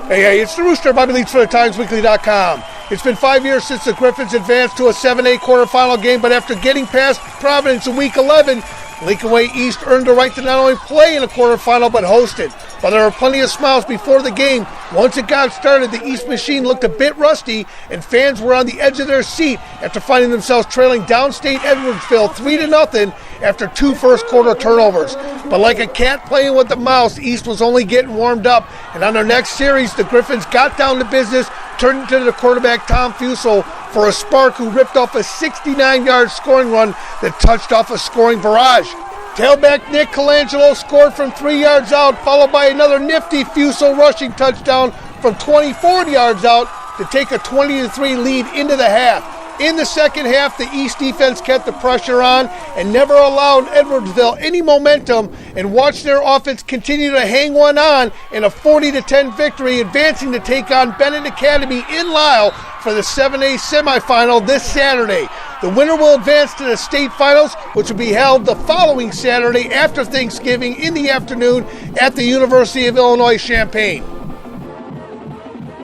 Hey, it's the Rooster, Bobby Leach for the TimesWeekly.com. It's been 5 years since the Griffins advanced to a 7A quarterfinal game, but after getting past Providence in Week 11, Lincoln Way East earned the right to not only play in a quarterfinal, but host it. While there were plenty of smiles before the game, once it got started, the East machine looked a bit rusty, and fans were on the edge of their seat after finding themselves trailing downstate Edwardsville 3-0 after 2 first-quarter turnovers. But like a cat playing with the mouse, East was only getting warmed up, and on their next series, the Griffins got down to business, turned to the quarterback Tom Fusel for a spark who ripped off a 69-yard scoring run that touched off a scoring barrage. Tailback Nick Colangelo scored from 3 yards out, followed by another nifty Fusel rushing touchdown from 24 yards out to take a 20-3 lead into the half. In the second half, the East defense kept the pressure on and never allowed Edwardsville any momentum and watched their offense continue to hang one on in a 40-10 victory, advancing to take on Bennett Academy in Lisle for the 7A semifinal this Saturday. The winner will advance to the state finals, which will be held the following Saturday after Thanksgiving in the afternoon at the University of Illinois Champaign.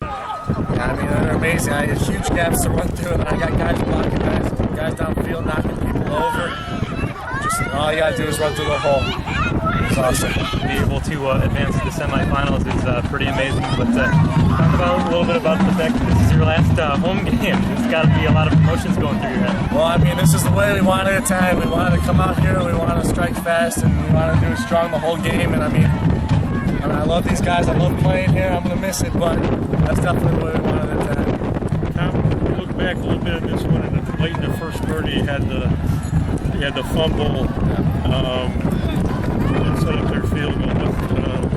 I mean, they're amazing. I had huge gaps to run through, and I got guys blocking guys downfield, knocking people over. Just all you gotta do is run through the hole. It's awesome. To be able to advance to the semifinals is pretty amazing. But talk about a little bit about the fact that this is your last home game. There's got to be a lot of emotions going through your head. Well, I mean, this is the way we wanted it to end. We wanted to come out here, we wanted to strike fast, and we wanted to do it strong the whole game. And I mean, I love these guys. I love playing here. I'm gonna miss it, but that's definitely the way we wanted it to end. Tom, you look back a little bit at this one, and late in the first quarter, you had the fumble, and set up their field goal.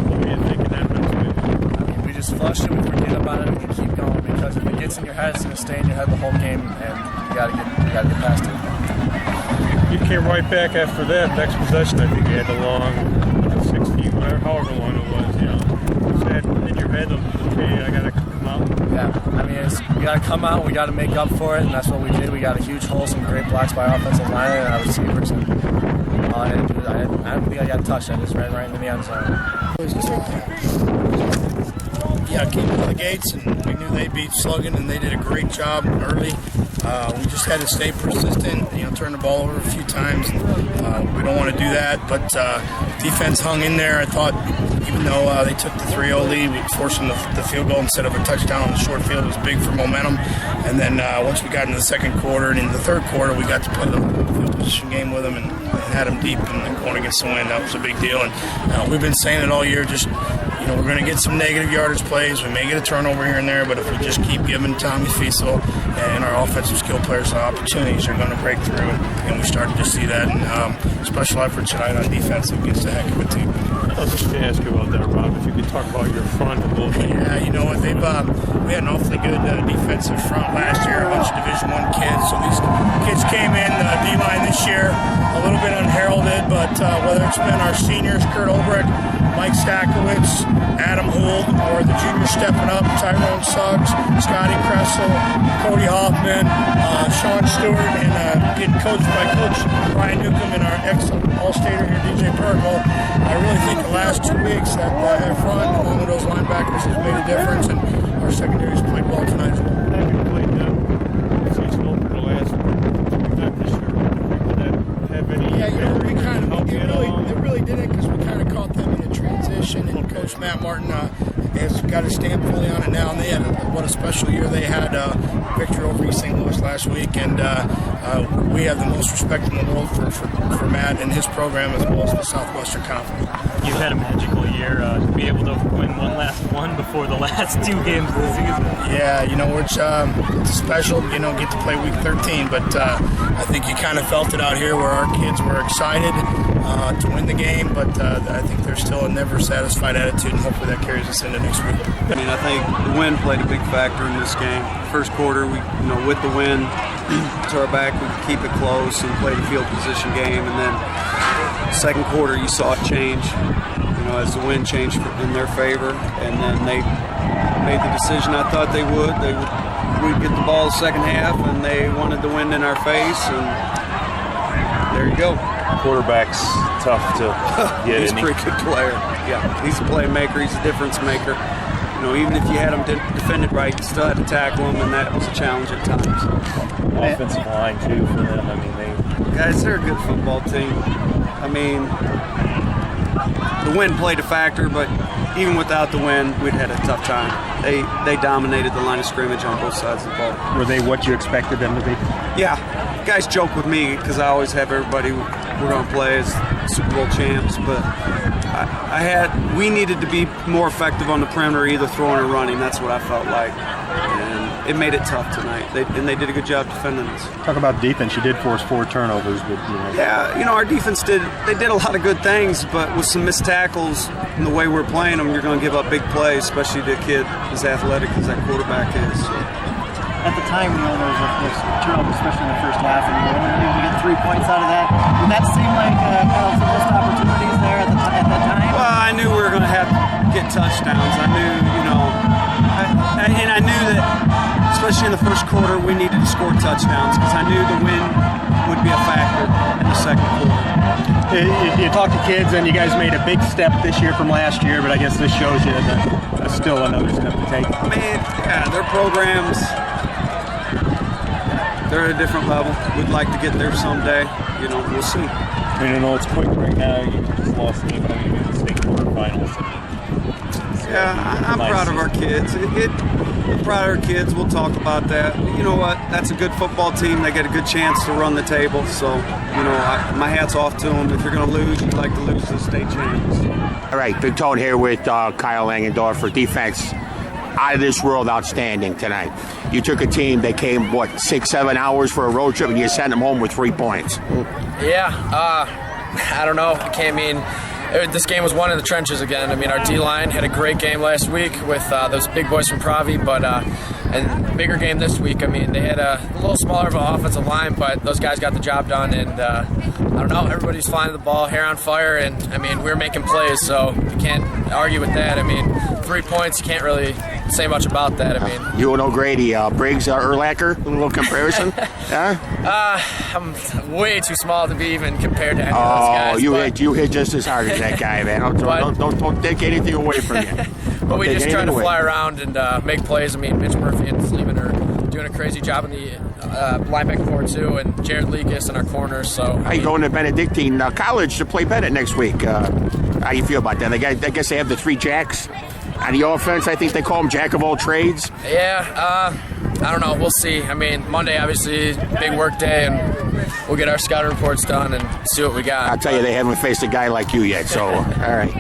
What were you thinking that meant? We just flush it, we forget about it, and we keep going, because if it gets in your head, it's gonna stay in your head the whole game, and you gotta get past it. You came right back after that. Next possession, I think you had the long 16, whatever, however long it was. You know, was that in your head? Okay, I gotta come out. Yeah, I mean, we gotta come out. We gotta make up for it, and that's what we did. We got a huge hole, some great blocks by offensive line and our receivers, and all I had to do is I don't think I got touched. I just ran right into the end zone. Yeah, came out of the gates, and we knew they beat Sluggin, and they did a great job early. We just had to stay persistent, turn the ball over a few times. We don't want to do that, but defense hung in there. I thought, even though they took the 3-0 lead, we forced them the field goal instead of a touchdown on the short field. It was big for momentum. And then once we got into the second quarter and into the third quarter, we got to play the field position game with them and had them deep and going against the wind. That was a big deal. And we've been saying it all year, just we're going to get some negative yardage plays. We may get a turnover here and there, but if we just keep giving Tommy Fiesel and our offensive skill players the opportunities, they're going to break through. And we started to see that. And special effort tonight on defense against a heck of a team. I was just going to ask you about that, Rob, if you could talk about your front a little bit. Yeah, you know what, we had an awfully good defensive front last year, a bunch of Division I kids. So these kids came in D-line this year, a little bit unheralded, but whether it's been our seniors, Kurt Ulbrich, Mike Stakowicz, Adam Hould, or the juniors stepping up, Tyrone Suggs, Scotty Kressel, Cody Hoffman, Sean Stewart, and getting coached by Coach Brian Newcomb and our ex-All-Stater here, DJ Pergol. I really think the last 2 weeks that front, along with those linebackers, has made a difference, and our secondary's played well tonight as well. Have you played season over the last time this year? Did that have any it really didn't, because we kind of caught them in a transition, and Coach Matt Martin has got his stamp fully on it now, and they had what a special year they had. Victory over East St. Louis last week, and we have the most respect in the world for Matt and his program, as well as the Southwestern Conference. You've had a magical year to be able to win one last one before the last 2 games of the season. Yeah, it's special, get to play week 13, but I think you kind of felt it out here where our kids were excited to win the game, but I think there's still a never satisfied attitude, and hopefully that carries us into next week. I mean, I think the wind played a big factor in this game. First quarter, we, with the wind to our back, we could keep it close and play the field position game, and then second quarter, you saw it change, as the wind changed in their favor, and then they made the decision I thought they would. We'd get the ball the second half, and they wanted the wind in our face, and there you go. Quarterback's tough to get. He's a pretty good player. Yeah, he's a playmaker. He's a difference maker. even if you had them defended right, you still had to tackle them, and that was a challenge at times. Offensive line too for them. I mean, Guys, they're a good football team. I mean, the win played a factor, but even without the win, we'd had a tough time. They dominated the line of scrimmage on both sides of the ball. Were they what you expected them to be? Yeah, guys joke with me because I always have everybody we're going to play as Super Bowl champs, but we needed to be more effective on the perimeter, either throwing or running. That's what I felt like, and it made it tough tonight. They did a good job defending us. Talk about defense. You did force 4 turnovers, but Yeah, our defense did a lot of good things, but with some missed tackles and the way we're playing them, you're going to give up big plays, especially to a kid as athletic as that quarterback is. So. At the time, there was turnover, especially in the first half, and you were only able to get 3 points out of that. Did that seem like kind of some missed opportunities there at that time? Well, I knew we were going to have to get touchdowns. I knew, and I knew that, especially in the first quarter, we needed to score touchdowns because I knew the win would be a factor in the second quarter. You talk to kids, and you guys made a big step this year from last year, but I guess this shows you that that's still another step to take. Man, yeah, their programs, they're at a different level. We'd like to get there someday. We'll see. It's quick right now. You just lost the game in the state quarterfinals. Yeah, I'm proud of our kids. We're proud of our kids. We'll talk about that. You know what? That's a good football team. They get a good chance to run the table. So, my hat's off to them. If you're going to lose, you'd like to lose to the state champs. All right, Big Tone here with Kyle Langendorfer. Defense out of this world, outstanding tonight. You took a team that came, 6-7 hours for a road trip, and you sent them home with 3 points. Yeah, I don't know. This game was won in the trenches again. Our D-line had a great game last week with those big boys from Pravi, but and bigger game this week. They had a little smaller of an offensive line, but those guys got the job done, and I don't know, everybody's flying the ball, hair on fire, and we're making plays, so you can't argue with that. 3 points, you can't really say much about that. You and O'Grady, Briggs, Urlacher, a little comparison? Yeah? I'm way too small to be even compared to any of those guys. You hit just as hard as that guy, man. Don't take anything away from you. But we just try to fly around and make plays. Mitch Murphy and Sleeman are doing a crazy job in the linebacker core too, and Jared Lekas in our corners. So you going to Benedictine College to play Bennett next week? How you feel about that? I guess they have the 3 jacks on the offense. I think they call them jack of all trades. Yeah, I don't know. We'll see. Monday obviously big work day, and we'll get our scouting reports done and see what we got. I'll tell you, they haven't faced a guy like you yet. So all right.